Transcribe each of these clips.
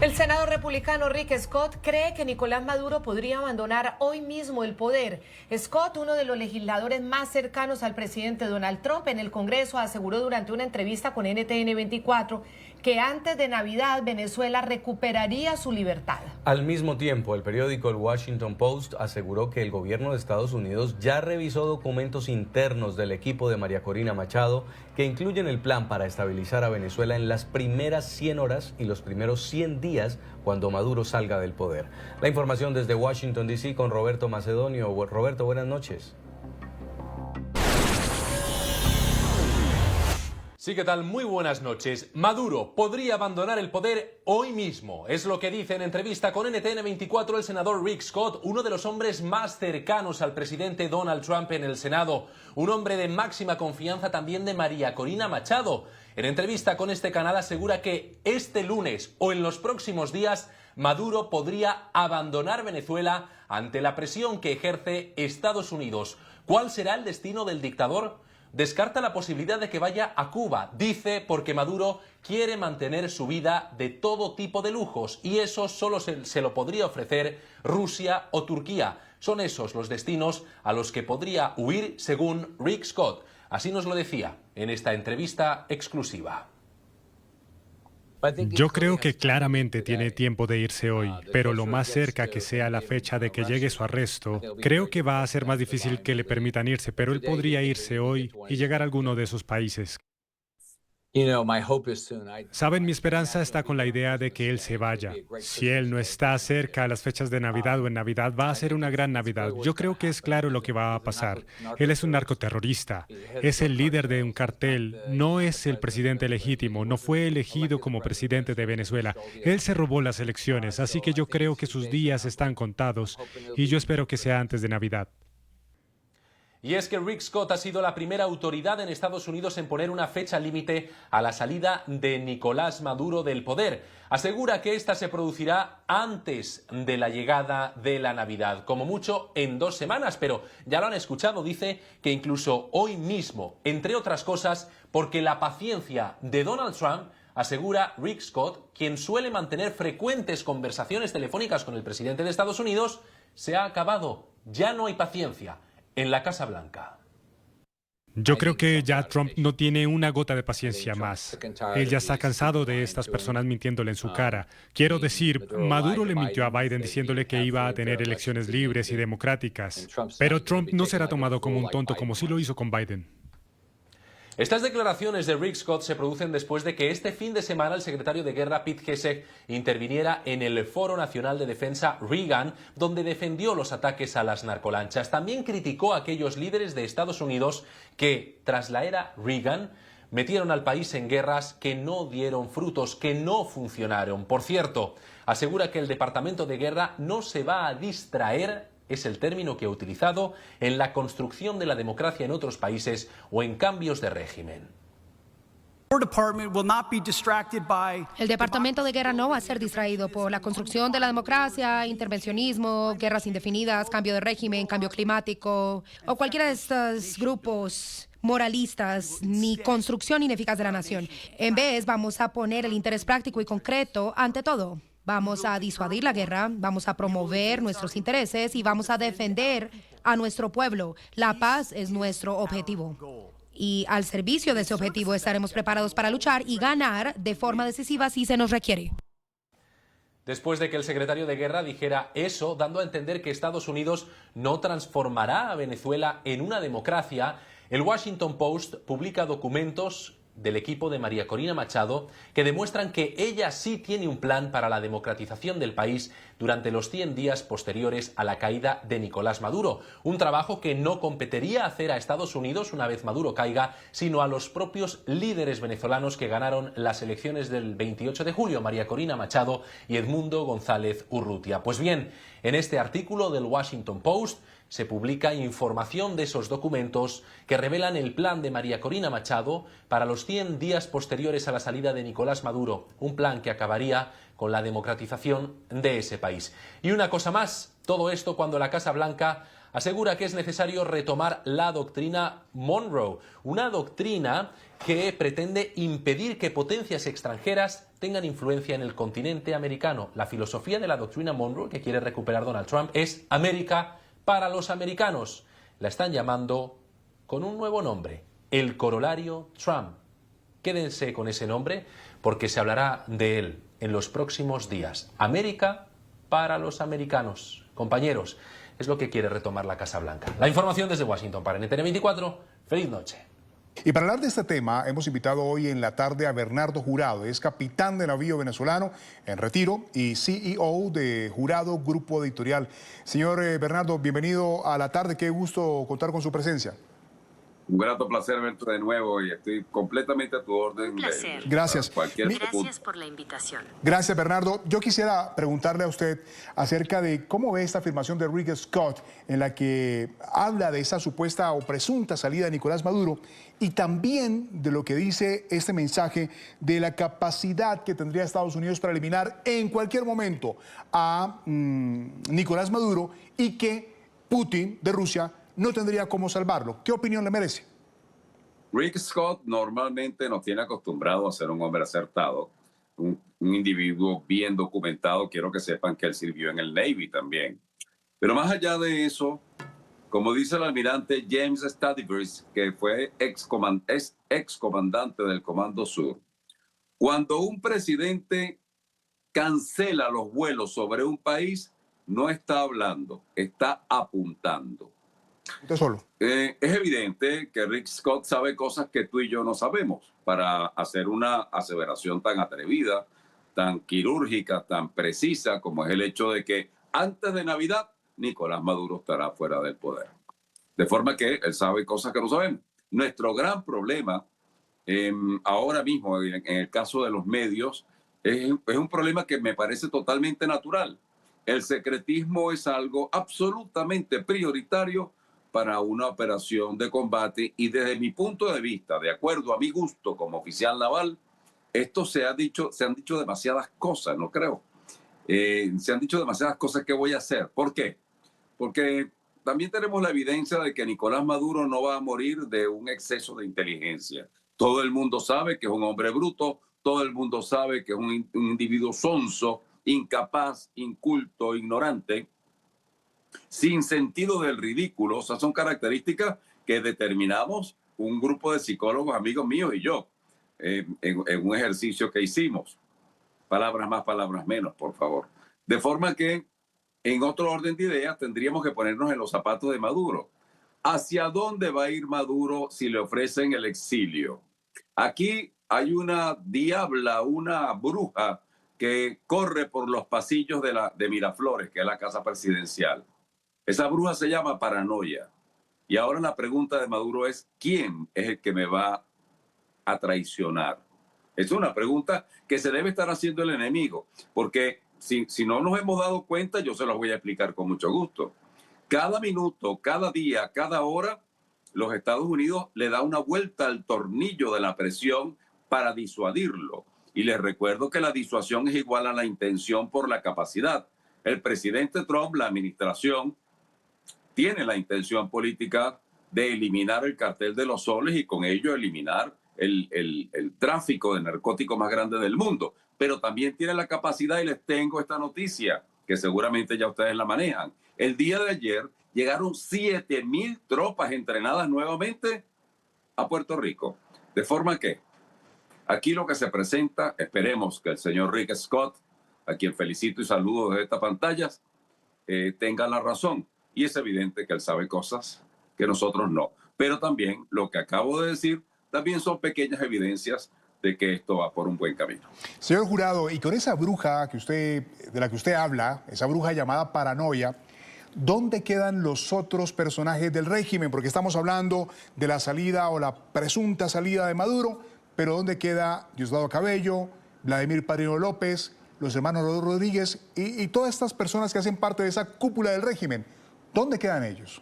El senador republicano Rick Scott cree que Nicolás Maduro podría abandonar hoy mismo el poder. Scott, uno de los legisladores más cercanos al presidente Donald Trump en el Congreso, aseguró durante una entrevista con NTN 24 que antes de Navidad Venezuela recuperaría su libertad. Al mismo tiempo, el periódico El Washington Post aseguró que el gobierno de Estados Unidos ya revisó documentos internos del equipo de María Corina Machado que incluyen el plan para estabilizar a Venezuela en las primeras 100 horas y los primeros 100 días cuando Maduro salga del poder. La información desde Washington, D.C. con Roberto Macedonio. Roberto, buenas noches. Sí, ¿qué tal? Muy buenas noches. Maduro podría abandonar el poder hoy mismo. Es lo que dice en entrevista con NTN 24 el senador Rick Scott, uno de los hombres más cercanos al presidente Donald Trump en el Senado. Un hombre de máxima confianza también de María Corina Machado. En entrevista con este canal asegura que este lunes o en los próximos días Maduro podría abandonar Venezuela ante la presión que ejerce Estados Unidos. ¿Cuál será el destino del dictador? Descarta la posibilidad de que vaya a Cuba, dice, porque Maduro quiere mantener su vida de todo tipo de lujos y eso solo se lo podría ofrecer Rusia o Turquía. Son esos los destinos a los que podría huir según Rick Scott. Así nos lo decía en esta entrevista exclusiva. Yo creo que claramente tiene tiempo de irse hoy, pero lo más cerca que sea la fecha de que llegue su arresto, creo que va a ser más difícil que le permitan irse, pero él podría irse hoy y llegar a alguno de esos países. Saben, mi esperanza está con la idea de que él se vaya. Si él no está cerca a las fechas de Navidad o en Navidad, va a ser una gran Navidad. Yo creo que es claro lo que va a pasar. Él es un narcoterrorista, es el líder de un cartel, no es el presidente legítimo, no fue elegido como presidente de Venezuela. Él se robó las elecciones, así que yo creo que sus días están contados y yo espero que sea antes de Navidad. Y es que Rick Scott ha sido la primera autoridad en Estados Unidos en poner una fecha límite a la salida de Nicolás Maduro del poder. Asegura que esta se producirá antes de la llegada de la Navidad, como mucho en 2 semanas, pero ya lo han escuchado, dice que incluso hoy mismo, entre otras cosas, porque la paciencia de Donald Trump, asegura Rick Scott, quien suele mantener frecuentes conversaciones telefónicas con el presidente de Estados Unidos, se ha acabado. Ya no hay paciencia en la Casa Blanca. Yo creo que ya Trump no tiene una gota de paciencia más. Él ya está cansado de estas personas mintiéndole en su cara. Quiero decir, Maduro le mintió a Biden diciéndole que iba a tener elecciones libres y democráticas. Pero Trump no será tomado como un tonto como sí lo hizo con Biden. Estas declaraciones de Rick Scott se producen después de que este fin de semana el secretario de Guerra Pete Hegseth interviniera en el Foro Nacional de Defensa Reagan, donde defendió los ataques a las narcolanchas. También criticó a aquellos líderes de Estados Unidos que, tras la era Reagan, metieron al país en guerras que no dieron frutos, que no funcionaron. Por cierto, asegura que el Departamento de Guerra no se va a distraer, es el término que ha utilizado, en la construcción de la democracia en otros países o en cambios de régimen. El Departamento de Guerra no va a ser distraído por la construcción de la democracia, intervencionismo, guerras indefinidas, cambio de régimen, cambio climático o cualquiera de estos grupos moralistas ni construcción ineficaz de la nación. En vez, vamos a poner el interés práctico y concreto ante todo. Vamos a disuadir la guerra, vamos a promover nuestros intereses y vamos a defender a nuestro pueblo. La paz es nuestro objetivo. Y al servicio de ese objetivo estaremos preparados para luchar y ganar de forma decisiva si se nos requiere. Después de que el secretario de Guerra dijera eso, dando a entender que Estados Unidos no transformará a Venezuela en una democracia, el Washington Post publica documentos del equipo de María Corina Machado que demuestran que ella sí tiene un plan para la democratización del país durante los 100 días posteriores a la caída de Nicolás Maduro. Un trabajo que no competiría hacer a Estados Unidos una vez Maduro caiga, sino a los propios líderes venezolanos que ganaron las elecciones del 28 de julio, María Corina Machado y Edmundo González Urrutia. Pues bien, en este artículo del Washington Post se publica información de esos documentos que revelan el plan de María Corina Machado para los 100 días posteriores a la salida de Nicolás Maduro, un plan que acabaría con la democratización de ese país. Y una cosa más, todo esto cuando la Casa Blanca asegura que es necesario retomar la doctrina Monroe, una doctrina que pretende impedir que potencias extranjeras tengan influencia en el continente americano. La filosofía de la doctrina Monroe que quiere recuperar Donald Trump es América para los americanos. La están llamando con un nuevo nombre, el corolario Trump. Quédense con ese nombre porque se hablará de él en los próximos días. América para los americanos. Compañeros, es lo que quiere retomar la Casa Blanca. La información desde Washington para NTN 24. Feliz noche. Y para hablar de este tema, hemos invitado hoy en la tarde a Bernardo Jurado. Es capitán de navío venezolano en retiro y CEO de Jurado Grupo Editorial. Señor Bernardo, bienvenido a la tarde. Qué gusto contar con su presencia. Un grato placer verte de nuevo y estoy completamente a tu orden. Un placer. Gracias. Gracias por la invitación. Gracias, Bernardo. Yo quisiera preguntarle a usted acerca de cómo ve esta afirmación de Rick Scott en la que habla de esa supuesta o presunta salida de Nicolás Maduro y también de lo que dice este mensaje de la capacidad que tendría Estados Unidos para eliminar en cualquier momento a Nicolás Maduro y que Putin de Rusia no tendría cómo salvarlo. ¿Qué opinión le merece? Rick Scott normalmente nos tiene acostumbrado a ser un hombre acertado, un individuo bien documentado. Quiero que sepan que él sirvió en el Navy también. Pero más allá de eso, como dice el almirante James Stadivers, que fue ex comandante del Comando Sur, cuando un presidente cancela los vuelos sobre un país, no está hablando, está apuntando. Solo. Es evidente que Rick Scott sabe cosas que tú y yo no sabemos para hacer una aseveración tan atrevida, tan quirúrgica, tan precisa como es el hecho de que antes de Navidad Nicolás Maduro estará fuera del poder. De forma que él sabe cosas que no sabemos. Nuestro gran problema ahora mismo en el caso de los medios es un problema que me parece totalmente natural. El secretismo es algo absolutamente prioritario para una operación de combate y desde mi punto de vista, de acuerdo a mi gusto como oficial naval, esto se han dicho demasiadas cosas, no creo. Se han dicho demasiadas cosas que voy a hacer. ¿Por qué? Porque también tenemos la evidencia de que Nicolás Maduro no va a morir de un exceso de inteligencia. Todo el mundo sabe que es un hombre bruto, todo el mundo sabe que es un individuo sonso, incapaz, inculto, ignorante, sin sentido del ridículo. O sea, son características que determinamos un grupo de psicólogos, amigos míos y yo, en un ejercicio que hicimos. Palabras más, palabras menos, por favor. De forma que, en otro orden de ideas, tendríamos que ponernos en los zapatos de Maduro. ¿Hacia dónde va a ir Maduro si le ofrecen el exilio? Aquí hay una diabla, una bruja que corre por los pasillos de Miraflores, que es la casa presidencial. Esa bruja se llama paranoia. Y ahora la pregunta de Maduro es, ¿quién es el que me va a traicionar? Es una pregunta que se debe estar haciendo el enemigo, porque si no nos hemos dado cuenta, yo se los voy a explicar con mucho gusto. Cada minuto, cada día, cada hora, los Estados Unidos le da una vuelta al tornillo de la presión para disuadirlo. Y les recuerdo que la disuasión es igual a la intención por la capacidad. El presidente Trump, la administración, tiene la intención política de eliminar el cartel de los soles y con ello eliminar el tráfico de narcóticos más grande del mundo. Pero también tiene la capacidad, y les tengo esta noticia, que seguramente ya ustedes la manejan. El día de ayer llegaron 7,000 tropas entrenadas nuevamente a Puerto Rico. De forma que aquí lo que se presenta, esperemos que el señor Rick Scott, a quien felicito y saludo desde estas pantallas, tenga la razón. Y es evidente que él sabe cosas que nosotros no. Pero también lo que acabo de decir, también son pequeñas evidencias de que esto va por un buen camino. Señor Jurado, y con esa bruja de la que usted habla, esa bruja llamada paranoia, ¿dónde quedan los otros personajes del régimen? Porque estamos hablando de la salida o la presunta salida de Maduro, pero ¿dónde queda Diosdado Cabello, Vladimir Padrino López, los hermanos Rodríguez y todas estas personas que hacen parte de esa cúpula del régimen? ¿Dónde quedan ellos?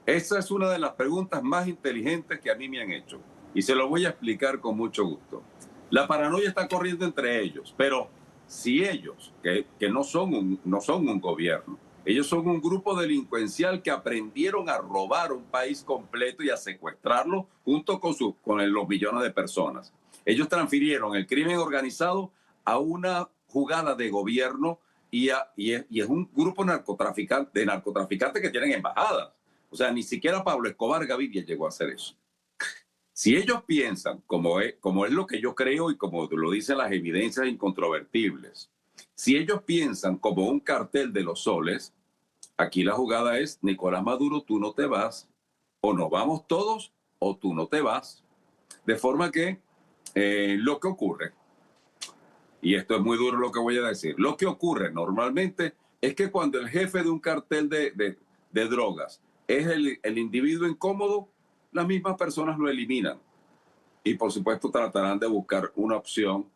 Esa es una de las preguntas más inteligentes que a mí me han hecho. Y se lo voy a explicar con mucho gusto. La paranoia está corriendo entre ellos, pero si ellos, que no son un gobierno, ellos son un grupo delincuencial que aprendieron a robar un país completo y a secuestrarlo junto con los millones de personas. Ellos transfirieron el crimen organizado a una jugada de gobierno y es un grupo de narcotraficantes que tienen embajadas. O sea, ni siquiera Pablo Escobar Gaviria llegó a hacer eso. Si ellos piensan, como es lo que yo creo y como lo dicen las evidencias incontrovertibles, si ellos piensan como un cartel de los soles, aquí la jugada es: Nicolás Maduro, tú no te vas, o nos vamos todos, o tú no te vas. De forma que lo que ocurre, y esto es muy duro lo que voy a decir, lo que ocurre normalmente es que cuando el jefe de un cartel de drogas es el individuo incómodo, las mismas personas lo eliminan. Y por supuesto tratarán de buscar una opción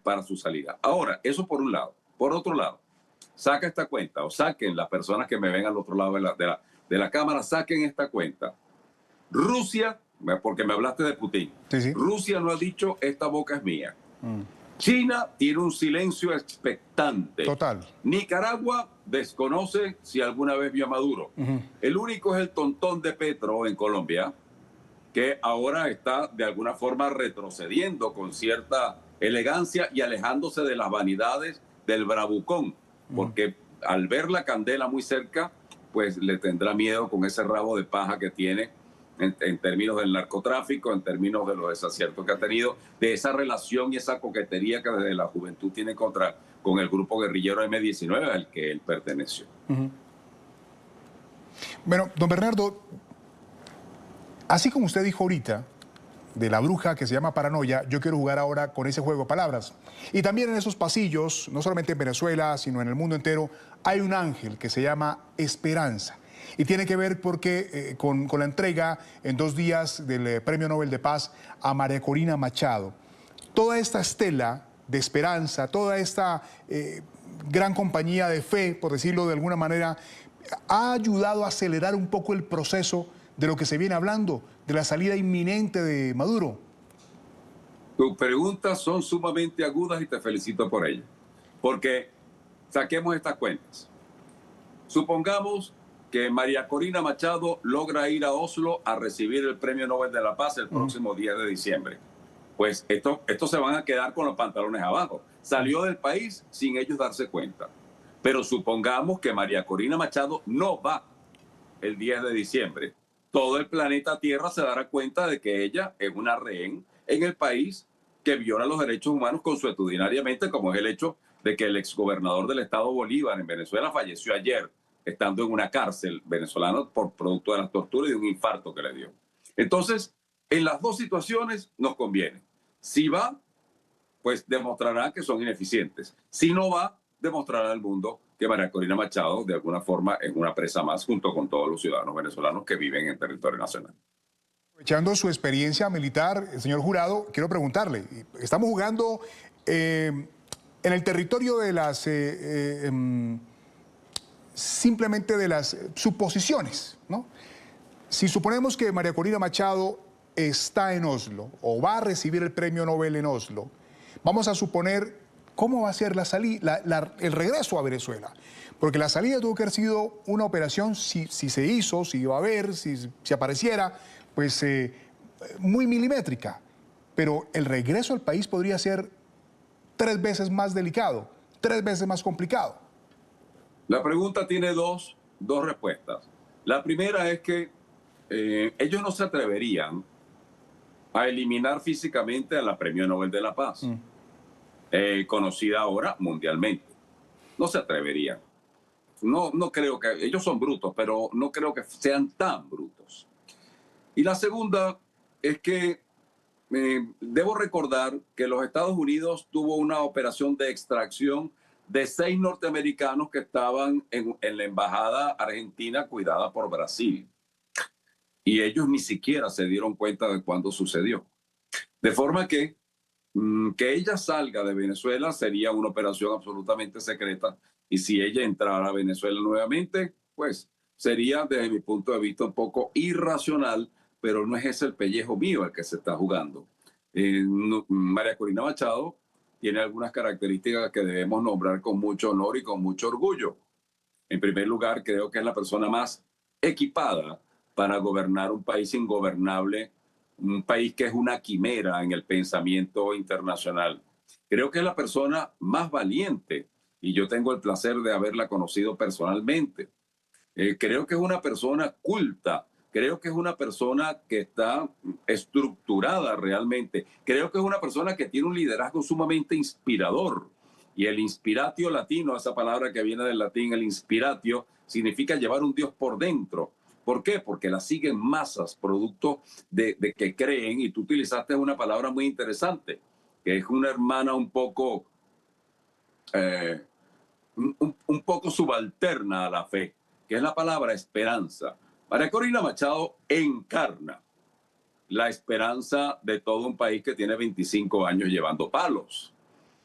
para su salida. Ahora, eso por un lado. Por otro lado, saca esta cuenta, o saquen las personas que me ven al otro lado de la cámara, saquen esta cuenta. Rusia, porque me hablaste de Putin, sí. Rusia no ha dicho esta boca es mía. China tiene un silencio expectante. Total. Nicaragua desconoce si alguna vez vio a Maduro. El único es el tontón de Petro en Colombia, que ahora está de alguna forma retrocediendo con cierta elegancia y alejándose de las vanidades del bravucón, porque al ver la candela muy cerca, pues le tendrá miedo con ese rabo de paja que tiene en términos del narcotráfico, en términos de los desaciertos que ha tenido, de esa relación y esa coquetería que desde la juventud tiene con el grupo guerrillero M-19 al que él perteneció. Bueno, don Bernardo, así como usted dijo ahorita, de la bruja que se llama paranoia, yo quiero jugar ahora con ese juego de palabras. Y también en esos pasillos, no solamente en Venezuela, sino en el mundo entero, hay un ángel que se llama esperanza. Y tiene que ver porque con la entrega en 2 días del Premio Nobel de Paz a María Corina Machado. Toda esta estela de esperanza, toda esta gran compañía de fe, por decirlo de alguna manera, ha ayudado a acelerar un poco el proceso de lo que se viene hablando, de la salida inminente de Maduro. Tus preguntas son sumamente agudas y te felicito por ello. Porque saquemos estas cuentas. Supongamos que María Corina Machado logra ir a Oslo a recibir el Premio Nobel de la Paz el próximo 10 de diciembre. Pues estos se van a quedar con los pantalones abajo. Salió del país sin ellos darse cuenta. Pero supongamos que María Corina Machado no va el 10 de diciembre. Todo el planeta Tierra se dará cuenta de que ella es una rehén en el país que viola los derechos humanos consuetudinariamente, como es el hecho de que el exgobernador del estado Bolívar en Venezuela falleció ayer, estando en una cárcel venezolana por producto de las torturas y de un infarto que le dio. Entonces, en las dos situaciones nos conviene. Si va, pues demostrará que son ineficientes. Si no va, demostrará al mundo que María Corina Machado de alguna forma es una presa más junto con todos los ciudadanos venezolanos que viven en territorio nacional. Aprovechando su experiencia militar, señor Jurado, quiero preguntarle, estamos jugando en el territorio de las simplemente de las suposiciones, ¿no? Si suponemos que María Corina Machado está en Oslo o va a recibir el premio Nobel en Oslo, vamos a suponer cómo va a ser la salida, el regreso a Venezuela. Porque la salida tuvo que haber sido una operación, si se hizo, si iba a haber, si apareciera, pues muy milimétrica. Pero el regreso al país podría ser 3 veces más delicado, 3 veces más complicado. La pregunta tiene dos respuestas. La primera es que ellos no se atreverían a eliminar físicamente a la Premio Nobel de la Paz, conocida ahora mundialmente. No se atreverían. No creo que... Ellos son brutos, pero no creo que sean tan brutos. Y la segunda es que debo recordar que los Estados Unidos tuvo una operación de extracción de 6 norteamericanos que estaban en la embajada argentina cuidada por Brasil. Y ellos ni siquiera se dieron cuenta de cuándo sucedió. De forma que ella salga de Venezuela sería una operación absolutamente secreta. Y si ella entrara a Venezuela nuevamente, pues sería desde mi punto de vista un poco irracional, pero no es ese el pellejo mío el que se está jugando. María Corina Machado tiene algunas características que debemos nombrar con mucho honor y con mucho orgullo. En primer lugar, creo que es la persona más equipada para gobernar un país ingobernable, un país que es una quimera en el pensamiento internacional. Creo que es la persona más valiente y yo tengo el placer de haberla conocido personalmente. Creo que es una persona culta, creo que es una persona que está estructurada realmente, creo que es una persona que tiene un liderazgo sumamente inspirador. Y el inspiratio latino, esa palabra que viene del latín, el inspiratio, significa llevar un Dios por dentro. ¿Por qué? Porque la siguen masas, producto de que creen, y tú utilizaste una palabra muy interesante, que es una hermana un poco subalterna a la fe, que es la palabra esperanza. María Corina Machado encarna la esperanza de todo un país que tiene 25 años llevando palos.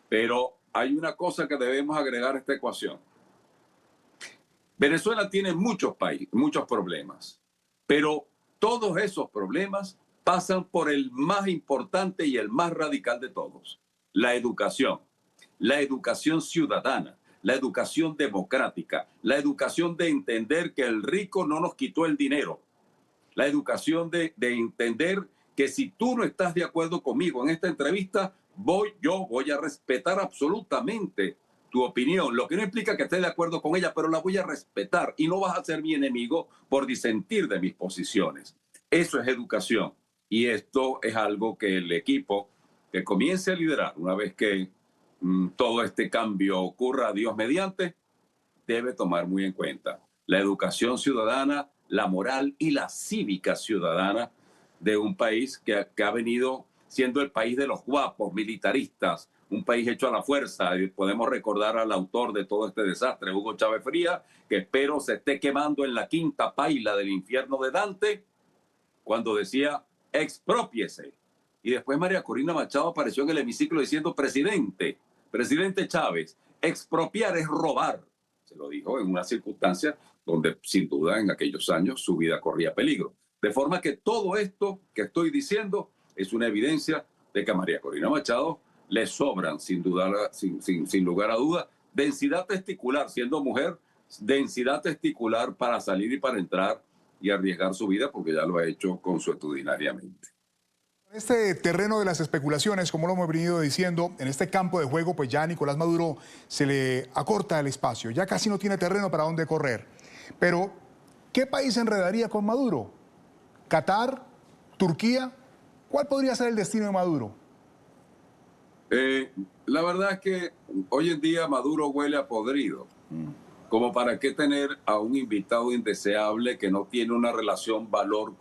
Pero hay una cosa que debemos agregar a esta ecuación. Venezuela tiene muchos problemas, pero todos esos problemas pasan por el más importante y el más radical de todos, la educación ciudadana, la educación democrática, la educación de entender que el rico no nos quitó el dinero, la educación de entender que si tú no estás de acuerdo conmigo en esta entrevista, yo voy a respetar absolutamente tu opinión, lo que no implica que esté de acuerdo con ella, pero la voy a respetar y no vas a ser mi enemigo por disentir de mis posiciones. Eso es educación y esto es algo que el equipo que comience a liderar una vez que todo este cambio ocurra, Dios mediante, debe tomar muy en cuenta la educación ciudadana, la moral y la cívica ciudadana de un país que ha venido siendo el país de los guapos, militaristas, un país hecho a la fuerza. Y podemos recordar al autor de todo este desastre, Hugo Chávez Frías, que espero se esté quemando en la quinta paila del infierno de Dante, cuando decía, exprópiese. Y después María Corina Machado apareció en el hemiciclo diciendo, presidente Chávez, expropiar es robar. Se lo dijo en una circunstancia donde sin duda en aquellos años su vida corría peligro. De forma que todo esto que estoy diciendo es una evidencia de que a María Corina Machado le sobran, sin lugar a duda, densidad testicular, siendo mujer, densidad testicular para salir y para entrar y arriesgar su vida, porque ya lo ha hecho consuetudinariamente. En este terreno de las especulaciones, como lo hemos venido diciendo, en este campo de juego, pues ya a Nicolás Maduro se le acorta el espacio, ya casi no tiene terreno para dónde correr. Pero, ¿qué país se enredaría con Maduro? ¿Qatar? ¿Turquía? ¿Cuál podría ser el destino de Maduro? La verdad es que hoy en día Maduro huele a podrido. Como para qué tener a un invitado indeseable que no tiene una relación valor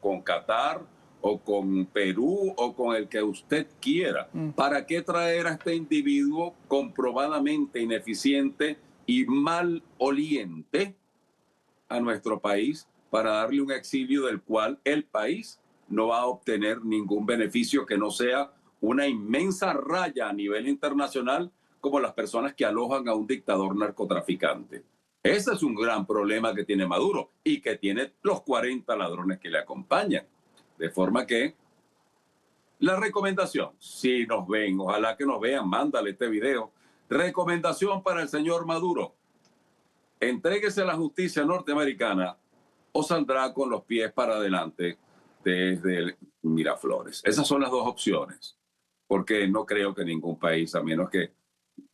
con Qatar o con Perú o con el que usted quiera. ¿Para qué traer a este individuo comprobadamente ineficiente y maloliente a nuestro país para darle un exilio del cual el país no va a obtener ningún beneficio que no sea una inmensa raya a nivel internacional como las personas que alojan a un dictador narcotraficante? Ese es un gran problema que tiene Maduro y que tiene los 40 ladrones que le acompañan. De forma que la recomendación, si nos ven, ojalá que nos vean, mándale este video. Recomendación para el señor Maduro: entréguese a la justicia norteamericana o saldrá con los pies para adelante desde Miraflores. Esas son las dos opciones, porque no creo que ningún país, a menos que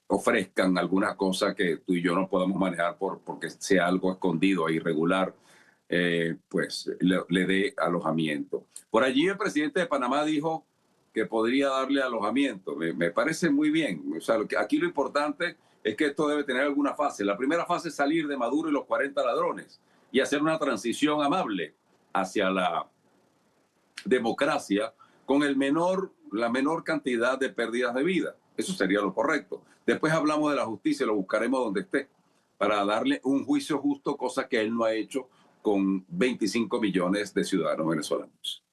ofrezcan alguna cosa que tú y yo no podamos manejar porque sea algo escondido e irregular, pues le dé alojamiento. Por allí el presidente de Panamá dijo que podría darle alojamiento. Me parece muy bien. O sea, aquí lo importante es que esto debe tener alguna fase. La primera fase es salir de Maduro y los 40 ladrones y hacer una transición amable hacia la democracia con la menor cantidad de pérdidas de vida. Eso sería lo correcto. Después hablamos de la justicia, lo buscaremos donde esté, para darle un juicio justo, cosa que él no ha hecho con 25 millones de ciudadanos venezolanos.